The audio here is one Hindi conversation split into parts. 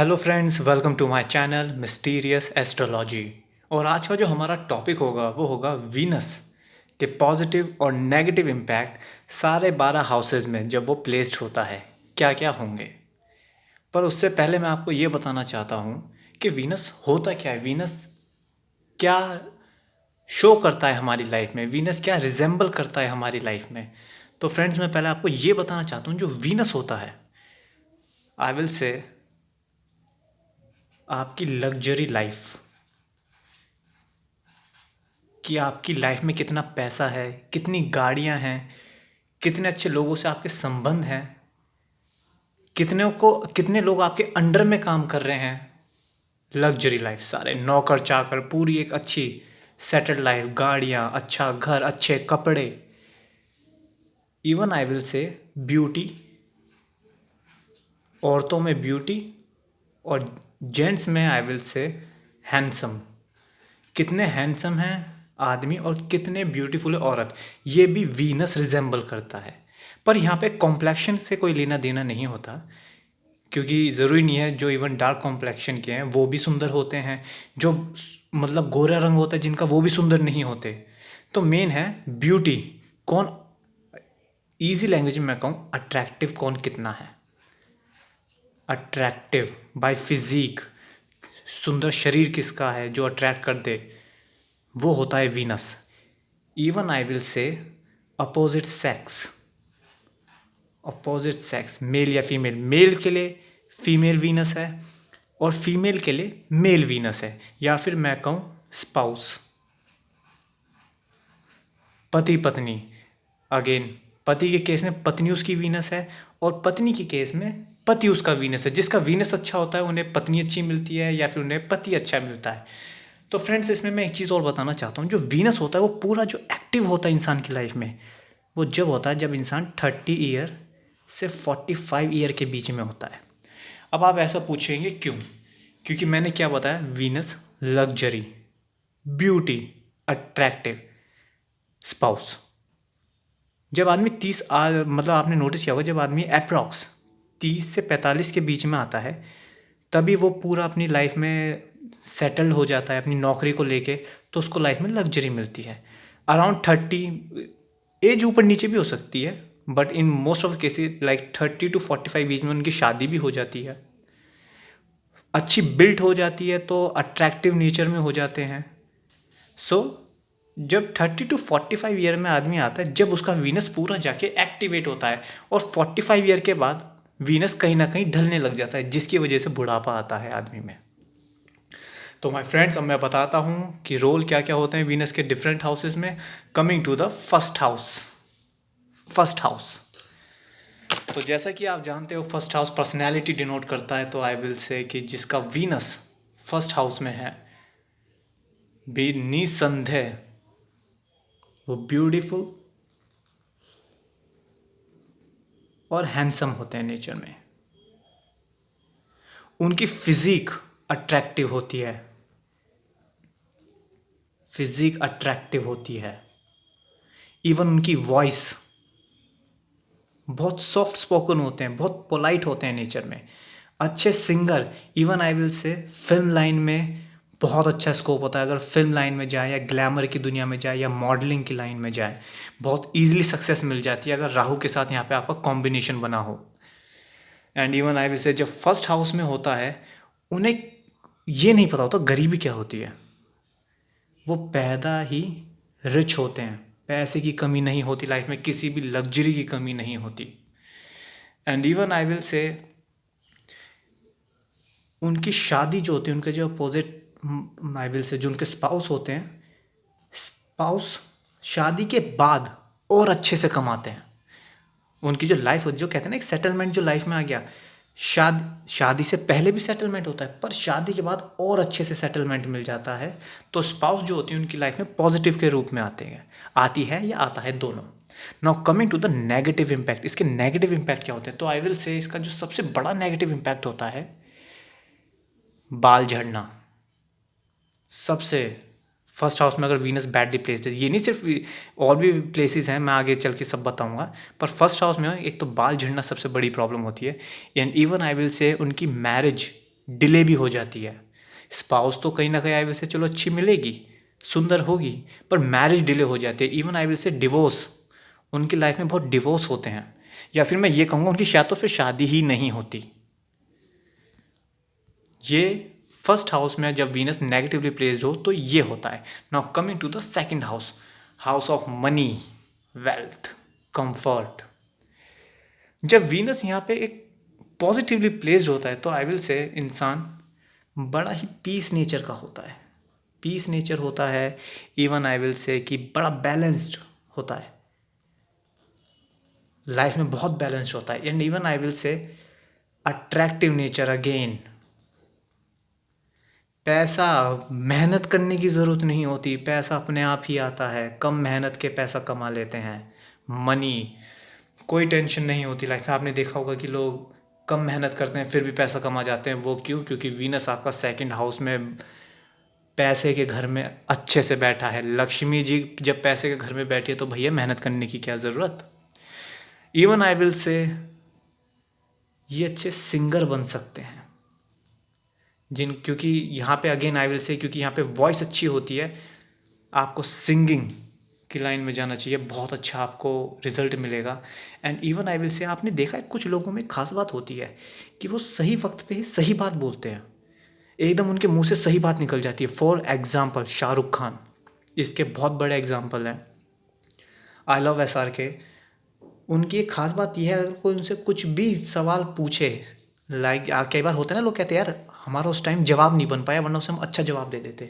Hello friends, welcome to my channel mysterious astrology. और आज का जो हमारा टॉपिक होगा वो होगा वीनस के पॉजिटिव और नेगेटिव इम्पैक्ट सारे 12 हाउसेज में जब वो प्लेस्ड होता है क्या क्या होंगे। पर उससे पहले मैं आपको ये बताना चाहता हूँ कि वीनस होता क्या है, वीनस क्या शो करता है हमारी लाइफ में, वीनस क्या रिजेंबल करता है हमारी लाइफ में। तो फ्रेंड्स, मैं पहले आपको ये बताना चाहता हूँ जो वीनस होता है, आई विल से आपकी लग्जरी लाइफ, कि आपकी लाइफ में कितना पैसा है, कितनी गाड़ियां हैं, कितने अच्छे लोगों से आपके संबंध हैं, कितने लोग आपके अंडर में काम कर रहे हैं। लग्जरी लाइफ, सारे नौकर चाकर, पूरी एक अच्छी सेटल्ड लाइफ, गाड़ियां, अच्छा घर, अच्छे कपड़े, इवन आई विल से ब्यूटी, औरतों में ब्यूटी, और जेंट्स में आई विल से हैंडसम। कितने हैंडसम हैं आदमी और कितने ब्यूटीफुल है औरत, ये भी वीनस रिजेंबल करता है। पर यहाँ पे कॉम्प्लेक्शन से कोई लेना देना नहीं होता, क्योंकि ज़रूरी नहीं है जो इवन डार्क कॉम्प्लेक्शन के हैं वो भी सुंदर होते हैं, जो मतलब गोरा रंग होता है जिनका वो भी सुंदर नहीं होते। तो मेन है ब्यूटी, कौन, ईजी लैंग्वेज में मैं कहूँ अट्रैक्टिव कौन कितना है। अट्रैक्टिव बाय फिजिक, सुंदर शरीर किसका है जो अट्रैक्ट कर दे, वो होता है वीनस। इवन आई विल से opposite sex, opposite sex mail या फीमेल, मेल के लिए फीमेल वीनस है और फीमेल के लिए मेल वीनस है, या फिर मैं कहूँ स्पाउस, पति पत्नी। अगेन, पति के केस में पत्नी उसकी वीनस है और पत्नी के केस में पति उसका वीनस है। जिसका वीनस अच्छा होता है उन्हें पत्नी अच्छी मिलती है या फिर उन्हें पति अच्छा मिलता है। तो फ्रेंड्स, इसमें मैं एक चीज़ और बताना चाहता हूँ, जो वीनस होता है वो पूरा जो एक्टिव होता है इंसान की लाइफ में, वो जब होता है जब इंसान 30 ईयर से 45 ईयर के बीच में होता है। अब आप ऐसा पूछेंगे क्यों? क्योंकि मैंने क्या बताया, Venus luxury, beauty, attractive, spouse. जब आदमी मतलब आपने नोटिस किया होगा, जब आदमी अप्रॉक्स 30 से 45 के बीच में आता है तभी वो पूरा अपनी लाइफ में सेटल्ड हो जाता है अपनी नौकरी को लेके, तो उसको लाइफ में लग्जरी मिलती है। अराउंड 30, एज ऊपर नीचे भी हो सकती है, but in most of cases like 30 to 45 बीच में उनकी शादी भी हो जाती है, अच्छी बिल्ट हो जाती है, तो अट्रैक्टिव नेचर में हो जाते हैं। सो जब 30 टू 45 ईयर में आदमी आता है, जब उसका वीनस पूरा जाके एक्टिवेट होता है, और 45 ईयर के बाद वीनस कहीं ना कहीं ढलने लग जाता है, जिसकी वजह से बुढ़ापा आता है आदमी में। तो माय फ्रेंड्स, अब मैं बताता हूँ कि रोल क्या क्या होते हैं वीनस के डिफरेंट हाउसेस में। Coming to the first house. First house, तो जैसा कि आप जानते हो फर्स्ट हाउस पर्सनैलिटी डिनोट करता है, तो आई विल से कि जिसका वीनस फर्स्ट हाउस में है भी निसंदेह वो ब्यूटीफुल और हैंडसम होते हैं नेचर में। उनकी फिजिक अट्रैक्टिव होती है, फिजिक अट्रैक्टिव होती है। इवन उनकी वॉइस बहुत सॉफ्ट स्पोकन होते हैं, बहुत पोलाइट होते हैं नेचर में, अच्छे सिंगर। इवन आई विल से फिल्म लाइन में बहुत अच्छा स्कोप होता है, अगर फिल्म लाइन में जाए या ग्लैमर की दुनिया में जाए या मॉडलिंग की लाइन में जाए, बहुत ईजिली सक्सेस मिल जाती है अगर राहु के साथ यहाँ पे आपका कॉम्बिनेशन बना हो। एंड इवन आई विल से जब फर्स्ट हाउस में होता है, उन्हें ये नहीं पता होता गरीबी क्या होती है। वो पैदा ही रिच होते हैं, पैसे की कमी नहीं होती लाइफ में, किसी भी लग्जरी की कमी नहीं होती। एंड इवन आई विल से उनकी शादी जो होती है, उनके जो अपोजिट आई विल से जो उनके स्पाउस होते हैं, स्पाउस शादी के बाद और अच्छे से कमाते हैं। उनकी जो लाइफ, जो कहते हैं ना एक सेटलमेंट जो लाइफ में आ गया, शादी से पहले भी सेटलमेंट होता है पर शादी के बाद और अच्छे से सेटलमेंट मिल जाता है। तो स्पाउस जो होती है उनकी लाइफ में पॉजिटिव के रूप में आती है या आता है, दोनों। Now coming to the negative impact, इसके नेगेटिव इम्पैक्ट क्या होते हैं? तो आई विल से इसका जो सबसे बड़ा नेगेटिव इम्पैक्ट होता है, बाल झड़ना। सबसे फर्स्ट हाउस में अगर वीनस बैडली प्लेस्ड है, ये नहीं सिर्फ और भी प्लेसेस हैं, मैं आगे चल के सब बताऊंगा, पर फर्स्ट हाउस में एक तो बाल झड़ना सबसे बड़ी प्रॉब्लम होती है। एंड इवन आई विल से उनकी मैरिज डिले भी हो जाती है। स्पाउस तो कहीं ना कहीं आई विल से चलो अच्छी मिलेगी, सुंदर होगी, पर मैरिज डिले हो जाती है। इवन आई विल से डिवोर्स, उनकी लाइफ में बहुत डिवोर्स होते हैं, या फिर मैं ये कहूँगा उनकी शायद तो फिर शादी ही नहीं होती। ये फर्स्ट हाउस में जब वीनस नेगेटिवली प्लेस्ड हो तो ये होता है। Now coming to the second house, house of money, wealth, comfort. जब वीनस यहाँ पे एक पॉजिटिवली प्लेस्ड होता है तो आई विल से इंसान बड़ा ही पीस नेचर का होता है, पीस नेचर होता है। इवन आई विल से कि बड़ा बैलेंस्ड होता है, लाइफ में बहुत बैलेंस्ड होता है। एंड इवन आई विल से अट्रैक्टिव नेचर अगेन। पैसा मेहनत करने की ज़रूरत नहीं होती, पैसा अपने आप ही आता है, कम मेहनत के पैसा कमा लेते हैं। मनी, कोई टेंशन नहीं होती लाइफ में। आपने देखा होगा कि लोग कम मेहनत करते हैं फिर भी पैसा कमा जाते हैं। वो क्यों? क्योंकि वीनस आपका सेकंड हाउस में पैसे के घर में अच्छे से बैठा है। लक्ष्मी जी जब पैसे के घर में बैठी है तो भैया मेहनत करने की क्या ज़रूरत। इवन आई विल से ये अच्छे सिंगर बन सकते हैं क्योंकि यहाँ पे अगेन आई विल से, क्योंकि यहाँ पे वॉइस अच्छी होती है, आपको सिंगिंग की लाइन में जाना चाहिए, बहुत अच्छा आपको रिजल्ट मिलेगा। एंड इवन आई विल से आपने देखा है कुछ लोगों में खास बात होती है कि वो सही वक्त पे ही सही बात बोलते हैं, एकदम उनके मुंह से सही बात निकल जाती है। फॉर एग्जाम्पल शाहरुख खान इसके बहुत बड़े एग्जाम्पल हैं। आई लव SRK, उनकी एक खास बात यह है, अगर कोई उनसे कुछ भी सवाल पूछे, लाइक कई बार होता है ना, लोग कहते हैं यार हमारा उस टाइम जवाब नहीं बन पाया वरना उसे हम अच्छा जवाब दे देते,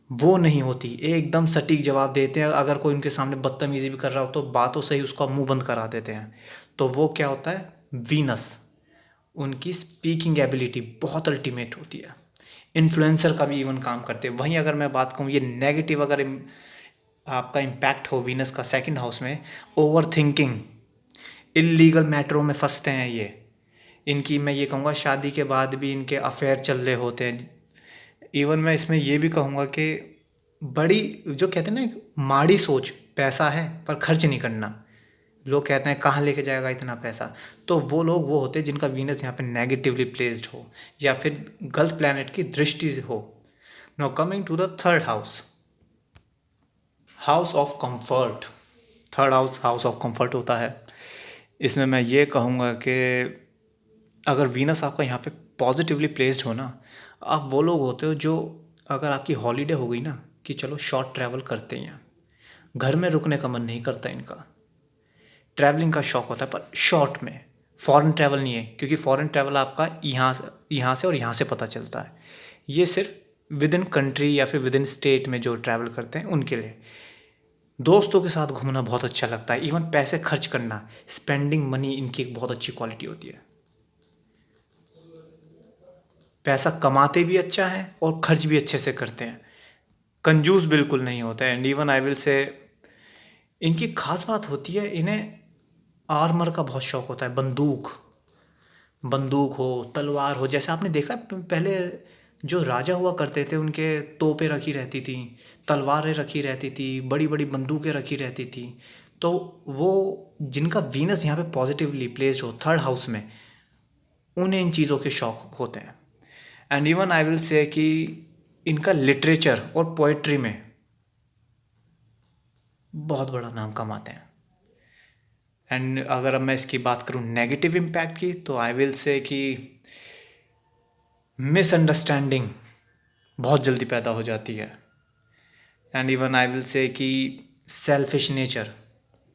वो नहीं होती, एकदम सटीक जवाब देते हैं। अगर कोई उनके सामने बदतमीजी भी कर रहा हो तो बातों से ही उसका मुंह बंद करा देते हैं। तो वो क्या होता है, वीनस, उनकी स्पीकिंग एबिलिटी बहुत अल्टीमेट होती है, इन्फ्लुएंसर का भी इवन काम करते हैं। वहीं अगर मैं बात कहूँ ये नेगेटिव अगर आपका इम्पैक्ट हो वीनस का सेकंड हाउस में, ओवर थिंकिंग, इलीगल मैटरों में फंसते हैं ये। इनकी मैं ये कहूँगा शादी के बाद भी इनके अफेयर चल रहे होते हैं। इवन मैं इसमें ये भी कहूँगा कि बड़ी जो कहते हैं ना माड़ी सोच, पैसा है पर खर्च नहीं करना। लोग कहते हैं कहाँ लेके जाएगा इतना पैसा, तो वो लोग वो होते हैं जिनका वीनस यहाँ पे नेगेटिवली प्लेस्ड हो या फिर गलत प्लैनेट की दृष्टि हो। Now coming to the third house, house of comfort. Third house house of comfort होता है। इसमें मैं ये कहूँगा कि अगर वीनस आपका यहाँ पे पॉजिटिवली प्लेस्ड हो ना, आप वो लोग होते हो जो अगर आपकी हॉलीडे हो गई ना कि चलो शॉर्ट ट्रैवल करते हैं, घर में रुकने का मन नहीं करता इनका। ट्रैवलिंग का शौक होता है पर शॉर्ट में, फॉरेन ट्रैवल नहीं है, क्योंकि फॉरेन ट्रैवल आपका यहाँ से और यहाँ से पता चलता है। ये सिर्फ विद इन कंट्री या फिर विद इन स्टेट में जो ट्रैवल करते हैं उनके लिए। दोस्तों के साथ घूमना बहुत अच्छा लगता है, इवन पैसे खर्च करना, स्पेंडिंग मनी इनकी एक बहुत अच्छी क्वालिटी होती है। पैसा कमाते भी अच्छा है और खर्च भी अच्छे से करते हैं, कंजूस बिल्कुल नहीं होता है। एंड इवन आई विल से इनकी खास बात होती है, इन्हें आर्मर का बहुत शौक होता है, बंदूक, बंदूक हो, तलवार हो। जैसे आपने देखा पहले जो राजा हुआ करते थे उनके तोपें रखी रहती थी, तलवारें रखी रहती थी, बड़ी बड़ी बंदूकें रखी रहती थी। तो वो जिनका वीनस यहाँ पे पॉजिटिवली प्लेस्ड हो थर्ड हाउस में, उन्हें इन चीज़ों के शौक होते हैं। And even I will say कि इनका लिटरेचर और पोइट्री में बहुत बड़ा नाम कमाते हैं। एंड अगर अब मैं इसकी बात करूँ नेगेटिव इम्पैक्ट की, तो आई विल से कि मिसअंडरस्टैंडिंग बहुत जल्दी पैदा हो जाती है। And even I will say कि सेल्फिश नेचर,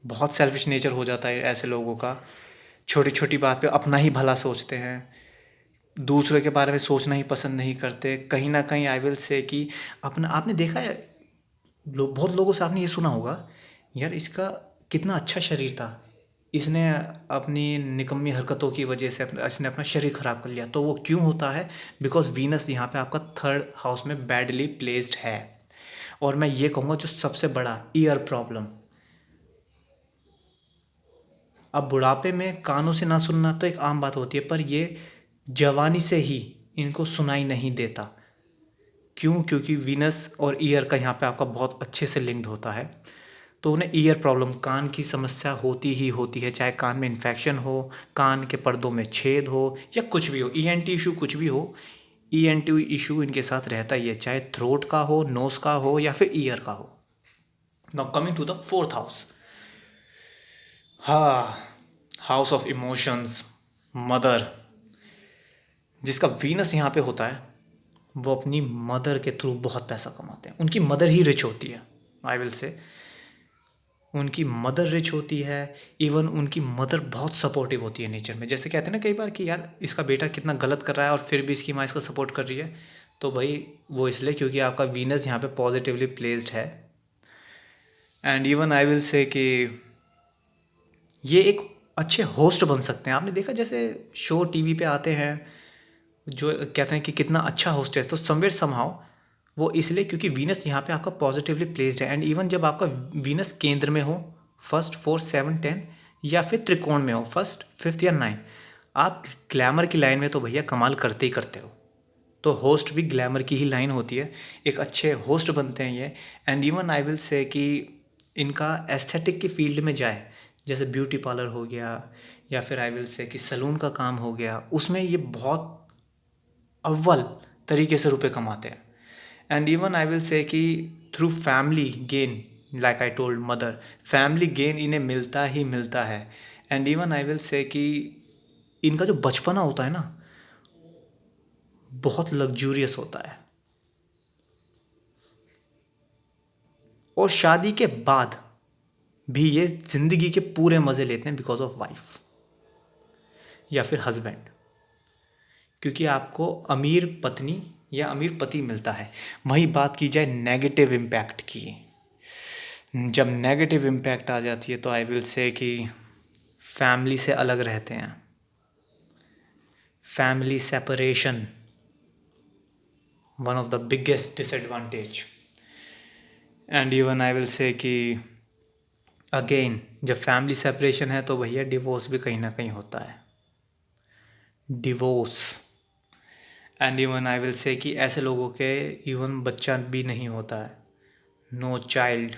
बहुत सेल्फिश नेचर हो जाता है ऐसे लोगों का। छोटी छोटी बात पे अपना ही भला सोचते हैं, दूसरे के बारे में सोचना ही पसंद नहीं करते। कहीं ना कहीं आई विल से कि अपना, आपने देखा है बहुत लोगों से आपने ये सुना होगा, यार इसका कितना अच्छा शरीर था, इसने अपनी निकम्मी हरकतों की वजह से इसने अपना शरीर खराब कर लिया। तो वो क्यों होता है? बिकॉज वीनस यहाँ पे आपका थर्ड हाउस में बैडली प्लेस्ड है। और मैं ये कहूँगा जो सबसे बड़ा, ईयर प्रॉब्लम। अब बुढ़ापे में कानों से ना सुनना तो एक आम बात होती है, पर ये जवानी से ही इनको सुनाई नहीं देता। क्यों? क्योंकि वीनस और ईयर का यहाँ पे आपका बहुत अच्छे से लिंक्ड होता है। तो उन्हें ईयर प्रॉब्लम, कान की समस्या होती ही होती है, चाहे कान में इन्फेक्शन हो, कान के पर्दों में छेद हो, या कुछ भी हो, ईएनटी इशू कुछ भी हो, ईएनटी इशू इनके साथ रहता ही है, चाहे थ्रोट का हो, नोज का हो, या फिर ईयर का हो। Now coming to the fourth house, हाँ, हाउस ऑफ इमोशंस, मदर। जिसका वीनस यहाँ पे होता है वो अपनी मदर के थ्रू बहुत पैसा कमाते हैं, उनकी मदर ही रिच होती है, आई विल से उनकी मदर रिच होती है। इवन उनकी मदर बहुत सपोर्टिव होती है नेचर में। जैसे कहते हैं ना कई बार कि यार इसका बेटा कितना गलत कर रहा है और फिर भी इसकी माँ इसका सपोर्ट कर रही है, तो भाई वो इसलिए क्योंकि आपका वीनस यहाँ पे पॉजिटिवली प्लेस्ड है। And even I will say कि ये एक अच्छे होस्ट बन सकते हैं। आपने देखा जैसे शो टीवी पे आते हैं जो कहते हैं कि कितना अच्छा होस्ट है, तो समवेयर समहाउ वो इसलिए क्योंकि वीनस यहाँ पे आपका पॉजिटिवली प्लेस्ड है। एंड इवन जब आपका वीनस केंद्र में हो, फर्स्ट, फोर्थ, 7, 10, या फिर त्रिकोण में हो, फर्स्ट, फिफ्थ या 9, आप ग्लैमर की लाइन में तो भैया कमाल करते ही करते हो। तो होस्ट भी ग्लैमर की ही लाइन होती है, एक अच्छे होस्ट बनते हैं ये। And even I will say कि इनका एस्थेटिक की फील्ड में जाए, जैसे ब्यूटी पार्लर हो गया, या फिर आई विल से कि सलून का काम हो गया, उसमें ये बहुत अव्वल तरीके से रुपए कमाते हैं। And even I will say कि through family gain, like I told mother, family gain इन्हें मिलता ही मिलता है। And even I will say कि इनका जो बचपना होता है ना बहुत लग्जूरियस होता है, और शादी के बाद भी ये जिंदगी के पूरे मज़े लेते हैं बिकॉज ऑफ वाइफ या फिर हस्बैंड, क्योंकि आपको अमीर पत्नी या अमीर पति मिलता है। वहीं बात की जाए नेगेटिव इम्पैक्ट की, जब नेगेटिव इम्पैक्ट आ जाती है तो आई विल से कि फैमिली से अलग रहते हैं, family separation, one of the biggest disadvantage. And even I will say कि अगेन जब फैमिली सेपरेशन है तो भैया डिवोर्स भी कहीं ना कहीं होता है, divorce. And even I will say कि ऐसे लोगों के इवन बच्चा भी नहीं होता है, नो चाइल्ड।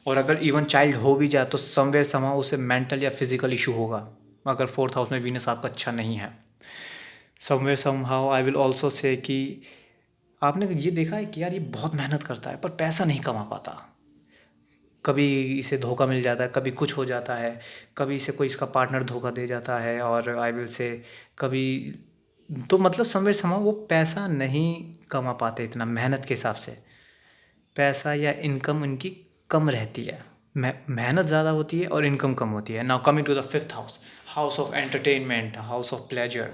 और अगर इवन चाइल्ड हो भी जाए तो समवेयर समहाउ उसे मेंटल या फिजिकल इशू होगा, अगर फोर्थ हाउस में वीनस आपका अच्छा नहीं है। Somewhere somehow I will also say कि आपने ये देखा है कि यार ये बहुत मेहनत करता है पर पैसा नहीं कमा पाता, कभी इसे धोखा मिल जाता है, कभी कुछ हो जाता है, कभी इसे कोई इसका पार्टनर धोखा दे जाता है, और आई विल से कभी, तो मतलब समवेयर समहाउ वो पैसा नहीं कमा पाते इतना मेहनत के हिसाब से, पैसा या इनकम इनकी कम रहती है, मेहनत ज़्यादा होती है और इनकम कम होती है। Now coming to the fifth house, house of entertainment, house of pleasure.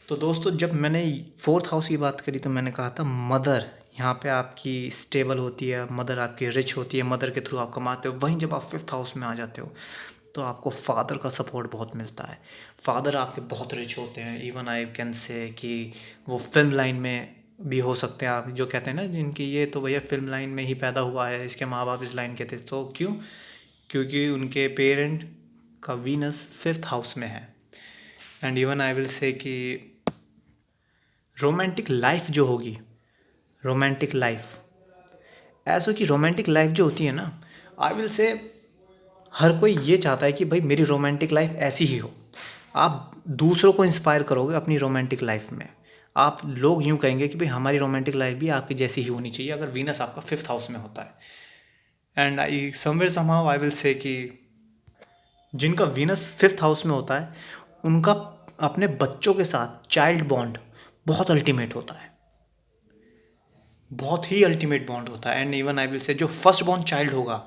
तो दोस्तों जब मैंने फोर्थ हाउस की बात करी तो मैंने कहा था मदर यहाँ पे आपकी स्टेबल होती है, मदर आपकी रिच होती है, मदर के थ्रू आप कमाते हो। वहीं जब आप फिफ्थ हाउस में आ जाते हो तो आपको फादर का सपोर्ट बहुत मिलता है, फादर आपके बहुत रिच होते हैं। इवन आई कैन से कि वो फिल्म लाइन में भी हो सकते हैं, आप जो कहते हैं ना जिनकी ये तो भैया फिल्म लाइन में ही पैदा हुआ है, इसके माँ बाप इस लाइन के थे, तो क्यों? क्योंकि उनके पेरेंट का वीनस फिफ्थ हाउस में है। And even I will say कि रोमांटिक लाइफ जो होगी, रोमांटिक लाइफ ऐसा कि रोमांटिक लाइफ जो होती है ना, आई विल से हर कोई ये चाहता है कि भाई मेरी रोमांटिक लाइफ ऐसी ही हो। आप दूसरों को इंस्पायर करोगे अपनी रोमांटिक लाइफ में, आप लोग यूँ कहेंगे कि भाई हमारी रोमांटिक लाइफ भी आपकी जैसी ही होनी चाहिए, अगर वीनस आपका फिफ्थ हाउस में होता है। And I somewhere somehow I will say कि जिनका वीनस फिफ्थ हाउस में होता है उनका अपने बच्चों के साथ चाइल्ड बॉन्ड बहुत अल्टीमेट होता है, बहुत ही अल्टीमेट बॉन्ड होता है। एंड इवन आई विल से जो फर्स्ट बॉर्न चाइल्ड होगा,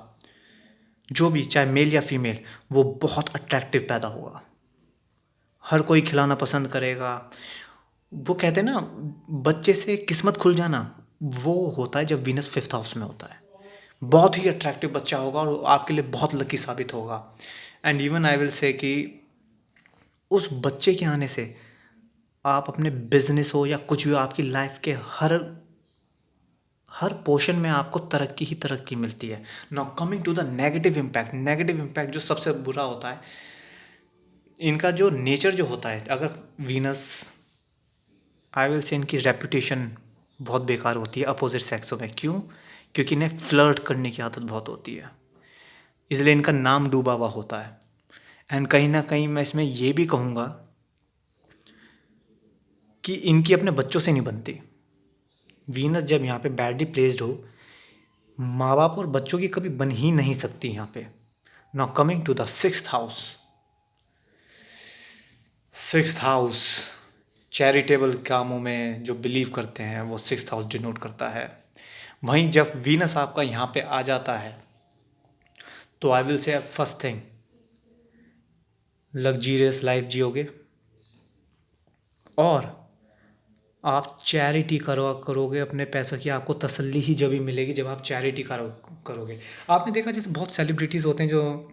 जो भी चाहे मेल या फीमेल, वो बहुत अट्रैक्टिव पैदा होगा, हर कोई खिलाना पसंद करेगा। वो कहते हैं ना बच्चे से किस्मत खुल जाना, वो होता है जब वीनस फिफ्थ हाउस में होता है। बहुत ही अट्रैक्टिव बच्चा होगा और आपके लिए बहुत लकी साबित होगा। And even I will say कि उस बच्चे के आने से आप अपने बिजनेस हो या कुछ भी हो, आपकी लाइफ के हर हर पोर्शन में आपको तरक्की ही तरक्की मिलती है। Now coming to the negative impact, negative impact जो सबसे बुरा होता है, इनका जो नेचर जो होता है, अगर वीनस, आई विल से इनकी रेपुटेशन बहुत बेकार होती है अपोजिट सेक्सों में। क्यों? क्योंकि इन्हें फ्लर्ट करने की आदत बहुत होती है, इसलिए इनका नाम डूबा हुआ होता है। एंड कहीं ना कहीं मैं इसमें ये भी कहूँगा कि इनकी अपने बच्चों से नहीं बनती। वीनस जब यहाँ पे बैडली प्लेस्ड हो, माँ बाप और बच्चों की कभी बन ही नहीं सकती यहाँ पे। Now coming to the sixth house. Sixth house charitable कामों में जो बिलीव करते हैं वो सिक्स्थ हाउस डिनोट करता है। वहीं जब वीनस आपका यहाँ पे आ जाता है तो I will say first thing, luxurious life जियोगे और आप चैरिटी करोगे अपने पैसों की। आपको तसल्ली ही जब ही मिलेगी जब आप चैरिटी करोगे। आपने देखा जैसे बहुत सेलिब्रिटीज़ होते हैं जो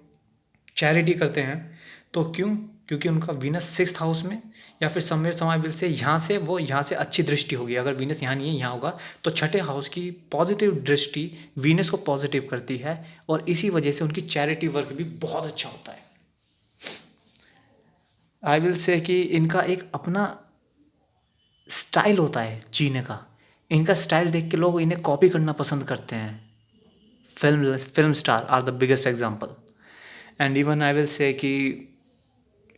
चैरिटी करते हैं, तो क्यों? क्योंकि उनका वीनस सिक्स्थ हाउस में या फिर समवेयर समाविल से यहाँ से अच्छी दृष्टि होगी। अगर वीनस यहाँ नहीं है, यहाँ होगा, तो छठे हाउस की पॉजिटिव दृष्टि वीनस को पॉजिटिव करती है और इसी वजह से उनकी चैरिटी वर्क भी बहुत अच्छा होता है। आई विल से कि इनका एक अपना स्टाइल होता है जीने का। इनका स्टाइल देख के लोग इन्हें कॉपी करना पसंद करते हैं। Film star are the biggest example. And even I will say कि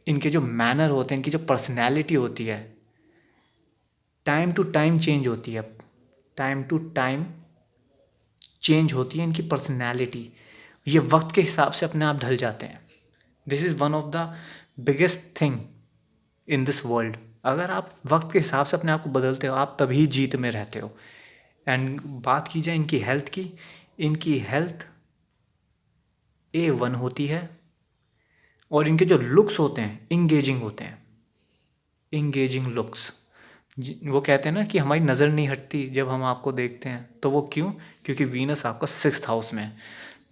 इनके जो मैनर होते हैं, इनकी जो पर्सनैलिटी होती है, टाइम टू टाइम चेंज होती है। टाइम टू टाइम चेंज होती है इनकी पर्सनैलिटी। ये वक्त के हिसाब से अपने आप ढल जाते हैं। This is one of the biggest thing in this world. अगर आप वक्त के हिसाब से अपने आप को बदलते हो, आप तभी जीत में रहते हो। एंड बात की जाए इनकी हेल्थ की, इनकी हेल्थ A1 होती है और इनके जो लुक्स होते हैं इंगेजिंग होते हैं। इंगेजिंग लुक्स, वो कहते हैं ना कि हमारी नज़र नहीं हटती जब हम आपको देखते हैं, तो वो क्यों? क्योंकि वीनस आपका सिक्स्थ हाउस में है।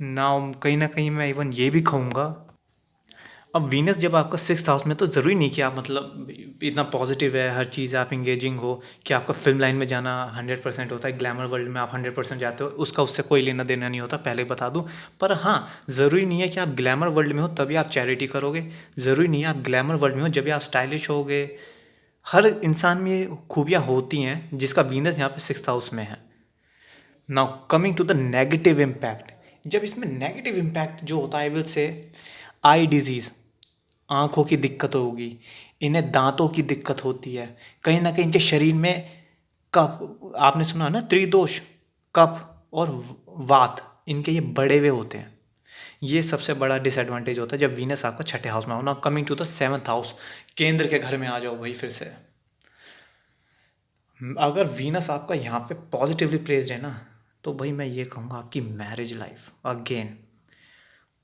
नाउ कहीं ना कहीं मैं इवन ये भी कहूँगा, अब वीनस जब आपका सिक्स्थ हाउस में, तो ज़रूरी नहीं कि आप मतलब इतना पॉजिटिव है, हर चीज़ आप इंगेजिंग हो कि आपका फिल्म लाइन में जाना 100% होता है। ग्लैमर वर्ल्ड में आप 100% जाते हो, उसका उससे कोई लेना देना नहीं होता, पहले बता दूं। पर हाँ, ज़रूरी नहीं है कि आप ग्लैमर वर्ल्ड में हो तभी आप चैरिटी करोगे। ज़रूरी नहीं है आप ग्लैमर वर्ल्ड में हो जब भी आप स्टाइलिश होगे। हर इंसान में ये खूबियाँ होती हैं जिसका वीनस यहाँ पे सिक्स्थ हाउस में है। Now coming to the negative impact. जब इसमें नेगेटिव इम्पैक्ट जो होता है, विल से आई डिजीज़, आँखों की दिक्कत होगी, इन्हें दांतों की दिक्कत होती है, कहीं ना कहीं इनके शरीर में कफ, आपने सुना ना त्रिदोष, कफ और वात, इनके ये बढ़े हुए होते हैं। ये सबसे बड़ा डिसएडवांटेज होता है जब वीनस आपका छठे हाउस में हो। Now coming to the seventh house, केंद्र के घर में आ जाओ भाई फिर से। अगर वीनस आपका यहाँ पे पॉजिटिवली प्लेस्ड है ना, तो भाई मैं ये कहूँगा आपकी मैरिज लाइफ अगेन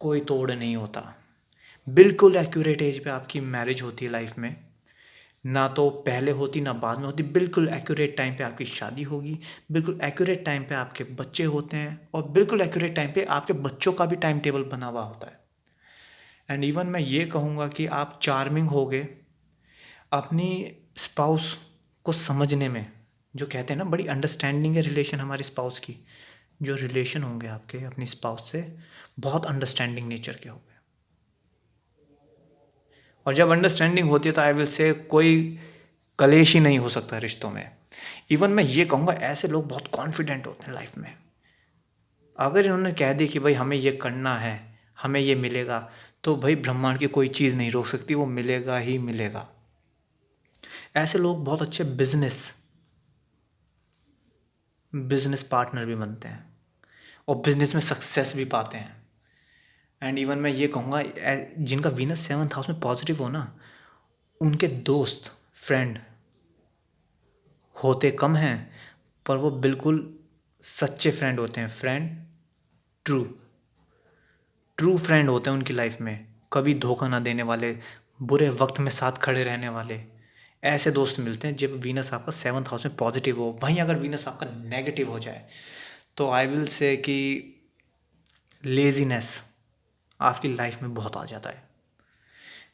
कोई तोड़ नहीं होता। बिल्कुल एक्यूरेट एज पे आपकी मैरिज होती है लाइफ में, ना तो पहले होती ना बाद में होती। बिल्कुल एक्यूरेट टाइम पे आपकी शादी होगी, बिल्कुल एक्यूरेट टाइम पे आपके बच्चे होते हैं और बिल्कुल एक्यूरेट टाइम पे आपके बच्चों का भी टाइम टेबल बना हुआ होता है। एंड इवन मैं ये कहूँगा कि आप चार्मिंग होगे अपनी स्पाउस को समझने में। जो कहते हैं ना, बड़ी अंडरस्टैंडिंग है रिलेशन हमारी स्पाउस की। जो रिलेशन होंगे आपके अपनी स्पाउस से, बहुत अंडरस्टैंडिंग नेचर के होंगे। और जब अंडरस्टैंडिंग होती है तो आई विल से कोई कलेश ही नहीं हो सकता रिश्तों में। इवन मैं ये कहूँगा ऐसे लोग बहुत कॉन्फिडेंट होते हैं लाइफ में। अगर इन्होंने कह दी कि भाई हमें ये करना है, हमें ये मिलेगा, तो भाई ब्रह्मांड की कोई चीज़ नहीं रोक सकती, वो मिलेगा ही मिलेगा। ऐसे लोग बहुत अच्छे बिजनेस पार्टनर भी बनते हैं और बिजनेस में सक्सेस भी पाते हैं। एंड इवन मैं ये कहूँगा जिनका वीनस सेवन्थ हाउस में पॉजिटिव हो ना, उनके दोस्त फ्रेंड होते कम हैं पर वो बिल्कुल सच्चे फ्रेंड होते हैं। ट्रू ट्रू फ्रेंड होते हैं उनकी लाइफ में, कभी धोखा ना देने वाले, बुरे वक्त में साथ खड़े रहने वाले। ऐसे दोस्त मिलते हैं जब वीनस आपका सेवन्थ हाउस में पॉजिटिव हो। वहीं अगर वीनस आपका नेगेटिव हो जाए तो आई विल से कि लेजीनेस आपकी लाइफ में बहुत आ जाता है।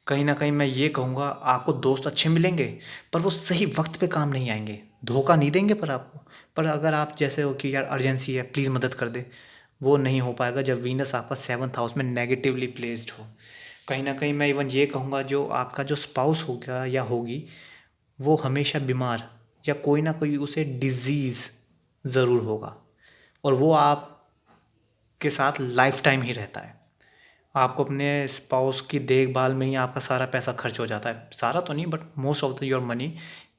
कहीं ना कहीं मैं ये कहूँगा आपको दोस्त अच्छे मिलेंगे पर वो सही वक्त पे काम नहीं आएंगे, धोखा नहीं देंगे पर आपको। पर अगर आप जैसे हो कि यार अर्जेंसी है प्लीज़ मदद कर दे, वो नहीं हो पाएगा जब वीनस आपका सेवन्थ हाउस में नेगेटिवली प्लेस्ड हो। कहीं ना कहीं मैं इवन ये कहूँगा जो आपका जो स्पाउस होगा या होगी वो हमेशा बीमार, या कोई ना कोई उसे डिजीज़ ज़रूर होगा, और वो आपके साथ लाइफ टाइम ही रहता है। आपको अपने स्पाउस की देखभाल में ही आपका सारा पैसा खर्च हो जाता है, सारा तो नहीं but most of the your money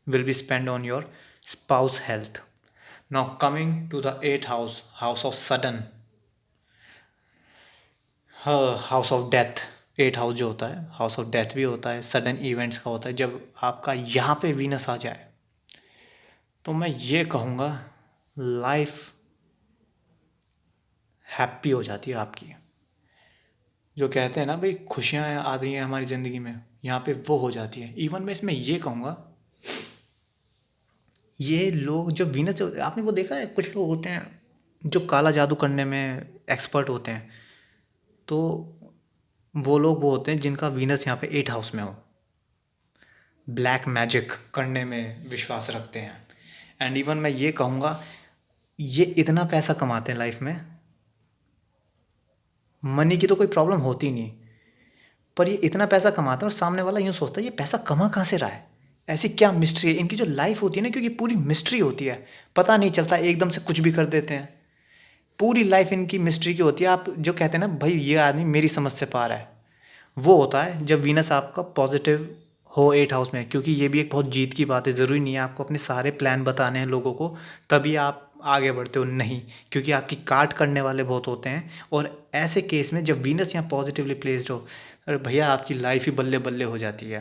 will be spend on your spouse health. Now coming to the eight house, house of sudden, house of death. Eight house जो होता है, हाउस ऑफ डेथ भी होता है, सडन इवेंट्स का होता है। जब आपका यहाँ पे वीनस आ जाए तो मैं ये कहूँगा लाइफ हैप्पी हो जाती है आपकी। जो कहते हैं ना भाई, खुशियाँ आ रही हैं हमारी ज़िंदगी में, यहाँ पे वो हो जाती है। इवन मैं इसमें ये कहूँगा, ये लोग जो वीनस, आपने वो देखा है, कुछ लोग होते हैं जो काला जादू करने में एक्सपर्ट होते हैं, तो वो लोग वो होते हैं जिनका वीनस यहाँ पे एट हाउस में हो, ब्लैक मैजिक करने में विश्वास रखते हैं। एंड इवन मैं ये कहूँगा, ये इतना पैसा कमाते हैं लाइफ में, मनी की तो कोई प्रॉब्लम होती नहीं, पर ये इतना पैसा कमाते हैं और सामने वाला यूँ सोचता है ये पैसा कमा कहाँ से रहा है, ऐसी क्या मिस्ट्री है इनकी। जो लाइफ होती है ना, क्योंकि पूरी मिस्ट्री होती है, पता नहीं चलता, एकदम से कुछ भी कर देते हैं। पूरी लाइफ इनकी मिस्ट्री की होती है। आप जो कहते हैं ना भाई ये आदमी मेरी समझ से पार है, वो होता है जब वीनस आपका पॉजिटिव हो एट हाउस में। क्योंकि ये भी एक बहुत जीत की बात है, ज़रूरी नहीं है आपको अपने सारे प्लान बताने हैं लोगों को तभी आप आगे बढ़ते हो, नहीं, क्योंकि आपकी काट करने वाले बहुत होते हैं। और ऐसे केस में जब वीनस यहाँ पॉजिटिवली प्लेस्ड हो, अरे भैया आपकी लाइफ ही बल्ले बल्ले हो जाती है।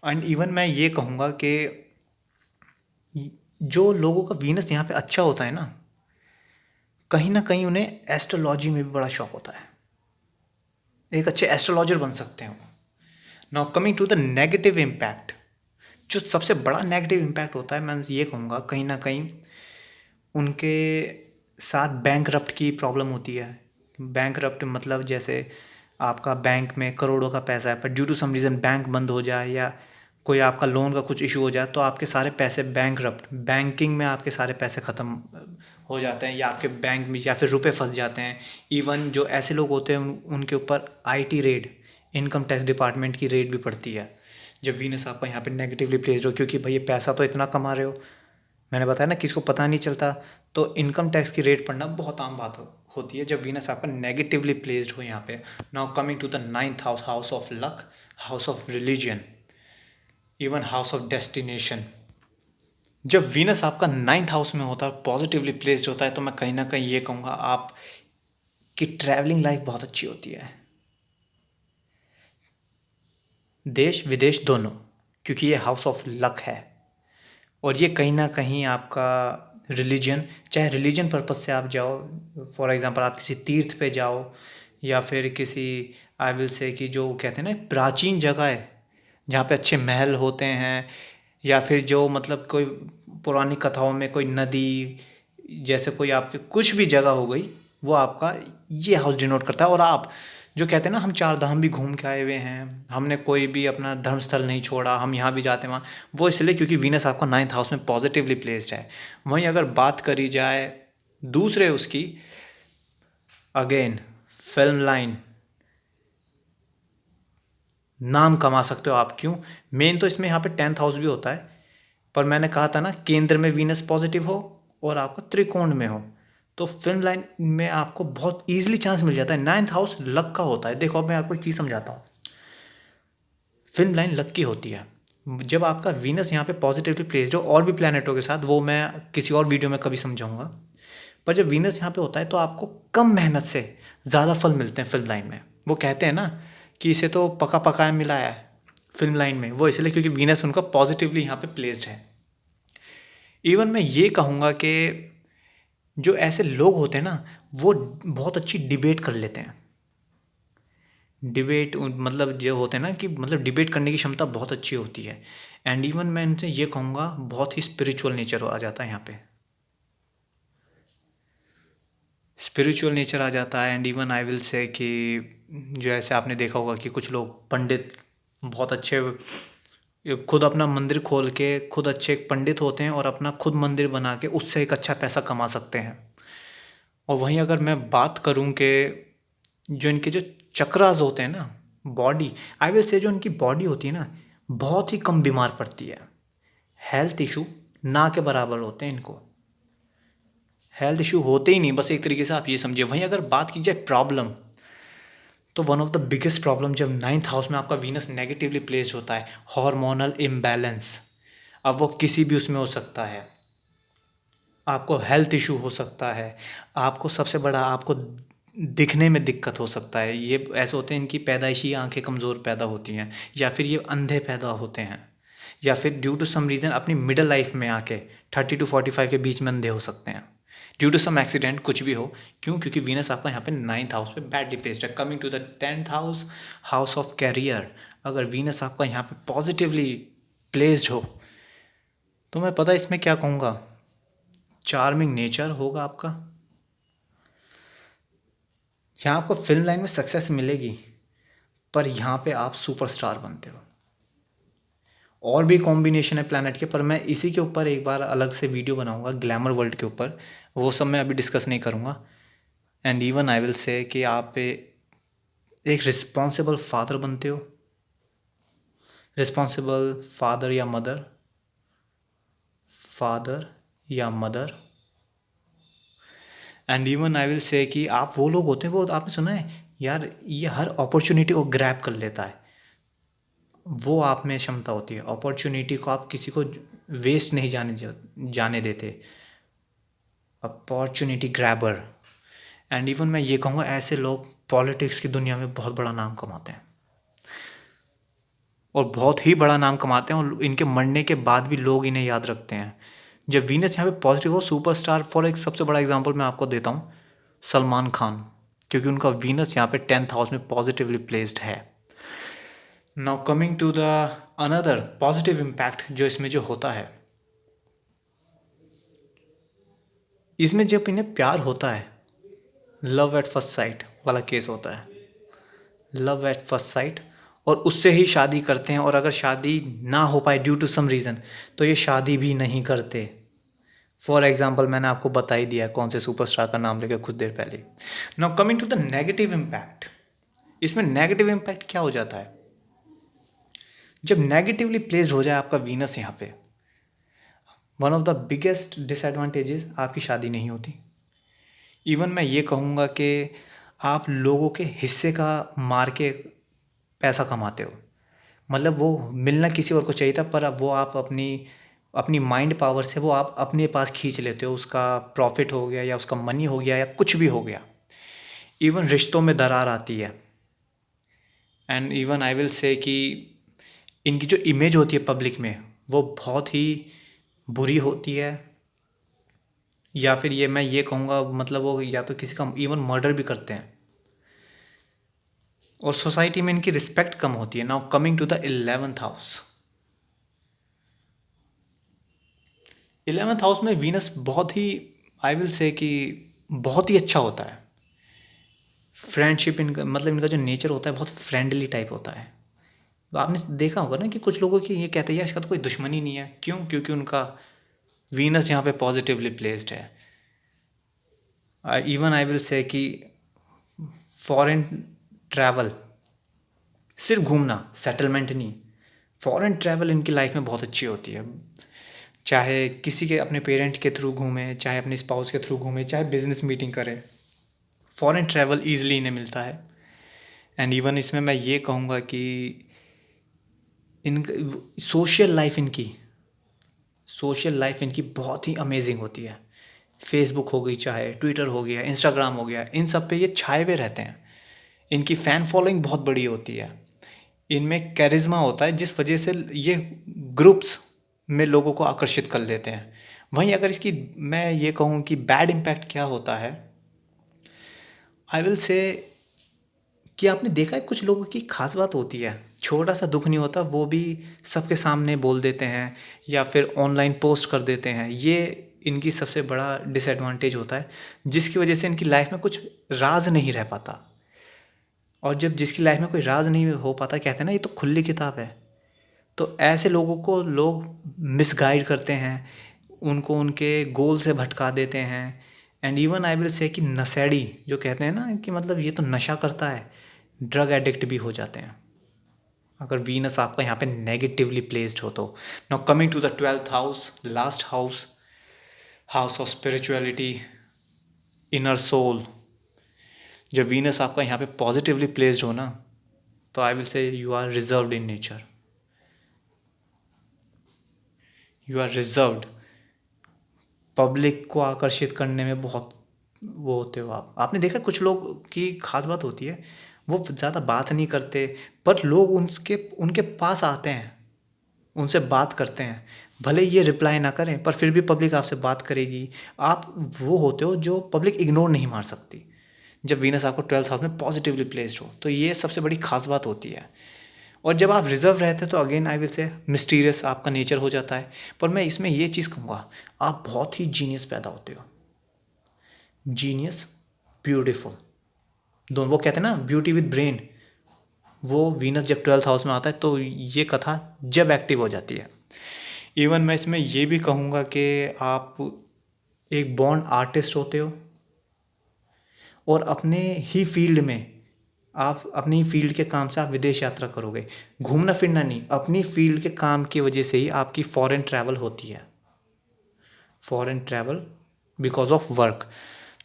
एंड इवन मैं ये कहूँगा कि जो लोगों का वीनस यहाँ पे अच्छा होता है ना कहीं उन्हें एस्ट्रोलॉजी में भी बड़ा शौक होता है, एक अच्छे एस्ट्रोलॉजर बन सकते हैं वो। Now coming to the negative impact, जो सबसे बड़ा नेगेटिव इम्पैक्ट होता है, मैं ये कहूँगा कहीं ना कहीं उनके साथ बैंकरप्ट की प्रॉब्लम होती है। बैंकरप्ट मतलब जैसे आपका बैंक में करोड़ों का पैसा है, पर due to some reason bank बंद हो जाए या कोई आपका लोन का कुछ इशू हो जाए, तो आपके सारे पैसे बैंकरप्ट, बैंकिंग में आपके सारे पैसे ख़त्म हो जाते हैं, या आपके बैंक में या फिर रुपए फंस जाते हैं। इवन जो ऐसे लोग होते हैं उनके ऊपर IT raid, income tax department की रेड भी पड़ती है जब वीनस आपका यहाँ पे नेगेटिवली प्लेस्ड हो। क्योंकि भाई ये पैसा तो इतना कमा रहे हो, मैंने बताया ना किसको पता नहीं चलता, तो इनकम टैक्स की रेट पड़ना बहुत आम बात होती है जब वीनस आपका नेगेटिवली प्लेस्ड हो यहाँ पे। Now coming to the ninth house, house of luck, house of religion, even house of destination. जब वीनस आपका नाइन्थ हाउस में होता है, पॉजिटिवली प्लेस्ड होता है, तो मैं कहीं ना कहीं ये कहूँगा आपकी ट्रैवलिंग लाइफ बहुत अच्छी होती है, देश विदेश दोनों, क्योंकि ये हाउस ऑफ लक है। और ये कहीं ना कहीं आपका रिलीजन, चाहे रिलीजन पर्पज से आप जाओ, फॉर एग्जांपल आप किसी तीर्थ पे जाओ, या फिर किसी, आई विल से कि जो कहते हैं ना प्राचीन जगह है जहाँ पे अच्छे महल होते हैं, या फिर जो मतलब कोई पुरानी कथाओं में कोई नदी, जैसे कोई आपके कुछ भी जगह हो गई, वो आपका ये हाउस डिनोट करता है। और आप जो कहते हैं ना हम चार धाम भी घूम के आए हुए हैं, हमने कोई भी अपना धर्म स्थल नहीं छोड़ा, हम यहाँ भी जाते हैं वहाँ, वो इसलिए क्योंकि वीनस आपका नाइन्थ हाउस में पॉजिटिवली प्लेस्ड है। वहीं अगर बात करी जाए दूसरे उसकी, अगेन फिल्म लाइन, नाम कमा सकते हो आप। क्यों? मेन तो इसमें यहाँ पे 10th हाउस भी होता है, पर मैंने कहा था ना केंद्र में वीनस पॉजिटिव हो और आपका त्रिकोण में हो, तो फिल्म लाइन में आपको बहुत ईजिली चांस मिल जाता है। 9th हाउस लक का होता है। देखो अब मैं आपको एक चीज़ समझाता हूँ, फिल्म लाइन लक की होती है। जब आपका वीनस यहाँ पे पॉजिटिवली प्लेस्ड हो और भी प्लैनेटों के साथ, वो मैं किसी और वीडियो में कभी समझाऊंगा, पर जब वीनस यहाँ पे होता है तो आपको कम मेहनत से ज़्यादा फल मिलते हैं फिल्म लाइन में। वो कहते हैं ना कि इसे तो पका पकाया मिलाया है फिल्म लाइन में, वो इसलिए क्योंकि वीनस उनका पॉजिटिवली यहाँ पे प्लेस्ड है। इवन मैं ये कहूँगा कि जो ऐसे लोग होते हैं ना, वो बहुत अच्छी डिबेट कर लेते हैं। डिबेट मतलब जो होते हैं ना कि मतलब डिबेट करने की क्षमता बहुत अच्छी होती है। एंड इवन मैं इनसे ये कहूँगा बहुत ही स्पिरिचुअल नेचर आ जाता है यहाँ पे, स्पिरिचुअल नेचर आ जाता है। And even I will say कि जो ऐसे आपने देखा होगा कि कुछ लोग पंडित बहुत अच्छे, खुद अपना मंदिर खोल के खुद अच्छे एक पंडित होते हैं और अपना खुद मंदिर बना के उससे एक अच्छा पैसा कमा सकते हैं। और वहीं अगर मैं बात करूं कि जो इनके जो चक्रास होते हैं ना, बॉडी, आई विल से जो इनकी बॉडी होती है ना, बहुत ही कम बीमार पड़ती है। हेल्थ इशू ना के बराबर होते हैं इनको, हेल्थ इशू होते ही नहीं, बस एक तरीके से आप ये समझिए। वहीं अगर बात की जाए प्रॉब्लम, तो one of the biggest problem जब नाइन्थ हाउस में आपका वीनस नेगेटिवली प्लेस्ड होता है, हार्मोनल इम्बैलेंस। अब वो किसी भी उसमें हो सकता है, आपको हेल्थ इशू हो सकता है, आपको सबसे बड़ा आपको दिखने में दिक्कत हो सकता है। ये ऐसे होते हैं इनकी पैदाइशी आंखें कमज़ोर पैदा होती हैं, या फिर ये अंधे पैदा होते हैं, या फिर ड्यू टू सम रीज़न अपनी मिडिल लाइफ में आके 30 to 45 के बीच में अंधे हो सकते हैं, ड्यू टू सम एक्सीडेंट, कुछ भी हो। क्यों? क्योंकि वीनस आपका यहाँ पे नाइन्थ हाउस पे बैडली प्लेस्ड है। Coming to the 10th house, house of career, अगर वीनस आपका यहाँ पे पॉजिटिवली प्लेस्ड हो, तो मैं पता इसमें क्या कहूँगा, चार्मिंग नेचर होगा आपका। यहाँ आपको फिल्म लाइन में सक्सेस मिलेगी, पर यहाँ पे आप सुपरस्टार बनते हो। और भी कॉम्बिनेशन है प्लैनेट के, पर मैं इसी के ऊपर एक बार अलग से वीडियो बनाऊंगा, ग्लैमर वर्ल्ड के ऊपर, वो सब मैं अभी डिस्कस नहीं करूँगा। And even I will say कि आप एक रिस्पॉन्सिबल फादर बनते हो, रिस्पॉन्सिबल फादर या मदर, फादर या mother. And even I will say कि आप वो लोग होते हैं, वो आपने सुना है यार, ये हर अपॉर्चुनिटी को ग्रैब कर लेता है, वो आप में क्षमता होती है। अपॉर्चुनिटी को आप किसी को वेस्ट नहीं जाने देते, अपॉर्चुनिटी ग्रैबर। एंड इवन मैं ये कहूँगा, ऐसे लोग पॉलिटिक्स की दुनिया में बहुत बड़ा नाम कमाते हैं, और बहुत ही बड़ा नाम कमाते हैं, और इनके मरने के बाद भी लोग इन्हें याद रखते हैं। जब वीनस यहाँ पे पॉजिटिव हो, सुपरस्टार, फॉर एक सबसे बड़ा एग्जांपल मैं आपको देता हूँ, सलमान खान, क्योंकि उनका वीनस यहाँ पे 10th हाउस में पॉजिटिवली प्लेस्ड है। Now coming to the another positive impact जो इसमें जो होता है, इसमें जब इन्हें प्यार होता है, लव एट फर्स्ट साइट वाला केस होता है, लव एट फर्स्ट साइट, और उससे ही शादी करते हैं। और अगर शादी ना हो पाए ड्यू टू सम रीज़न, तो ये शादी भी नहीं करते। फॉर एग्जाम्पल मैंने आपको बता ही दिया कौन से सुपरस्टार का नाम लेकर कुछ देर पहले। Now coming to the negative impact, इसमें नेगेटिव इम्पैक्ट क्या हो जाता है, जब नेगेटिवली प्लेस्ड हो जाए आपका वीनस यहाँ पे, one of the biggest disadvantages, आपकी शादी नहीं होती। इवन मैं ये कहूँगा कि आप लोगों के हिस्से का मार के पैसा कमाते हो, मतलब वो मिलना किसी और को चाहिए था, पर अब वो आप अपनी अपनी माइंड पावर से वो आप अपने पास खींच लेते हो, उसका प्रॉफिट हो गया या उसका मनी हो गया या कुछ भी हो गया। इवन रिश्तों में दरार आती है। And even I will say कि इनकी जो इमेज होती है पब्लिक में, वो बहुत ही बुरी होती है, या फिर ये मैं ये कहूँगा, मतलब वो या तो किसी का इवन मर्डर भी करते हैं, और सोसाइटी में इनकी रिस्पेक्ट कम होती है। Now coming to the 11th house, 11th house में वीनस बहुत ही, आई विल से कि बहुत ही अच्छा होता है। फ्रेंडशिप इनका, मतलब इनका जो नेचर होता है बहुत फ्रेंडली टाइप होता है। तो आपने देखा होगा ना कि कुछ लोगों की ये कहते हैं यार इसका तो कोई दुश्मनी नहीं है, क्यों? क्योंकि उनका वीनस यहाँ पे पॉजिटिवली प्लेस्ड है। इवन आई विल से कि फॉरेन ट्रैवल, सिर्फ घूमना, सेटलमेंट नहीं, फॉरेन ट्रैवल इनकी लाइफ में बहुत अच्छी होती है। चाहे किसी के अपने पेरेंट के थ्रू घूमें, चाहे अपने स्पाउस के थ्रू घूमें, चाहे बिजनेस मीटिंग करें, फॉरेन ट्रैवल ईजिली इन्हें मिलता है। एंड इवन इसमें मैं ये कहूँगा कि इन सोशल लाइफ इनकी बहुत ही अमेजिंग होती है। फेसबुक हो गई, चाहे ट्विटर हो गया, इंस्टाग्राम हो गया, इन सब पे ये छाए हुए रहते हैं। इनकी फ़ैन फॉलोइंग बहुत बड़ी होती है, इनमें कैरिज्मा होता है, जिस वजह से ये ग्रुप्स में लोगों को आकर्षित कर लेते हैं। वहीं अगर इसकी मैं ये कहूँ कि बैड इम्पैक्ट क्या होता है, आई विल से कि आपने देखा है कुछ लोगों की खास बात होती है, छोटा सा दुख नहीं होता वो भी सबके सामने बोल देते हैं, या फिर ऑनलाइन पोस्ट कर देते हैं। ये इनकी सबसे बड़ा डिसएडवांटेज होता है, जिसकी वजह से इनकी लाइफ में कुछ राज नहीं रह पाता। और जब जिसकी लाइफ में कोई राज नहीं हो पाता, कहते हैं ना ये तो खुली किताब है, तो ऐसे लोगों को लोग मिसगाइड करते हैं, उनको उनके गोल से भटका देते हैं। And even I will say कि नशेड़ी जो कहते हैं ना, कि मतलब ये तो नशा करता है, ड्रग एडिक्ट भी हो जाते हैं। अगर वीनस आपका यहाँ पे नेगेटिवली प्लेस्ड हो तो। Now coming to the 12th house, last house, house of spirituality, inner soul. जब वीनस आपका यहाँ पे पॉजिटिवली प्लेस्ड हो ना, तो I will say you are reserved in nature, you are reserved. Public को आकर्षित करने में बहुत वो होते हो आप। आपने देखा कुछ लोग की खास बात होती है, वो ज़्यादा बात नहीं करते, पर लोग उनके पास आते हैं, उनसे बात करते हैं, भले ये रिप्लाई ना करें पर फिर भी पब्लिक आपसे बात करेगी। आप वो होते हो जो पब्लिक इग्नोर नहीं मार सकती, जब वीनस आपको 12th हाउस में पॉजिटिवली प्लेस्ड हो, तो ये सबसे बड़ी खास बात होती है। और जब आप रिजर्व रहते हैं तो अगेन आई विल से मिस्टीरियस आपका नेचर हो जाता है। पर मैं इसमें ये चीज़ कहूँगा, आप बहुत ही जीनियस पैदा होते हो, जीनियस, ब्यूटीफुल दोनों। वो कहते हैं ना ब्यूटी विद ब्रेन, वो वीनस जब 12th हाउस में आता है तो ये कथा जब एक्टिव हो जाती है। इवन मैं इसमें ये भी कहूँगा कि आप एक बॉर्न आर्टिस्ट होते हो, और अपने ही फील्ड में, आप अपनी फील्ड के काम से आप विदेश यात्रा करोगे, घूमना फिरना नहीं, अपनी फील्ड के काम की वजह से ही आपकी फॉरेन ट्रैवल होती है, foreign travel because of work.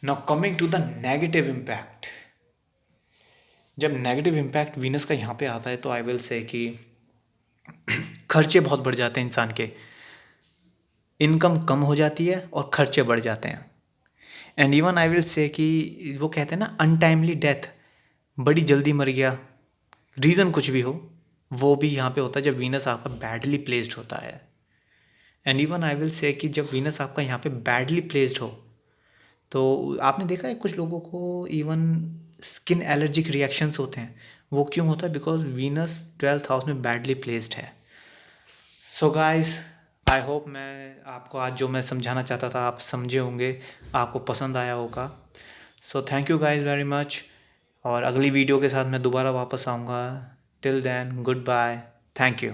Now coming to the negative impact. जब नेगेटिव इम्पैक्ट वीनस का यहाँ पे आता है तो आई विल से कि खर्चे बहुत बढ़ जाते हैं इंसान के, इनकम कम हो जाती है और खर्चे बढ़ जाते हैं। And even I will say कि वो कहते हैं ना अनटाइमली डेथ, बड़ी जल्दी मर गया, रीज़न कुछ भी हो, वो भी यहाँ पे होता है जब वीनस आपका बैडली प्लेस्ड होता है। And even I will say कि जब वीनस आपका यहाँ पे बैडली प्लेस्ड हो, तो आपने देखा है कुछ लोगों को इवन स्किन एलर्जिक रिएक्शंस होते हैं। वो क्यों होता है? बिकॉज वीनस 12th हाउस में बैडली प्लेस्ड है। सो गाइस, आई होप मैं आपको आज जो मैं समझाना चाहता था आप समझे होंगे, आपको पसंद आया होगा। So thank you guys very much, और अगली वीडियो के साथ मैं दोबारा वापस आऊँगा। Till then good bye, thank you.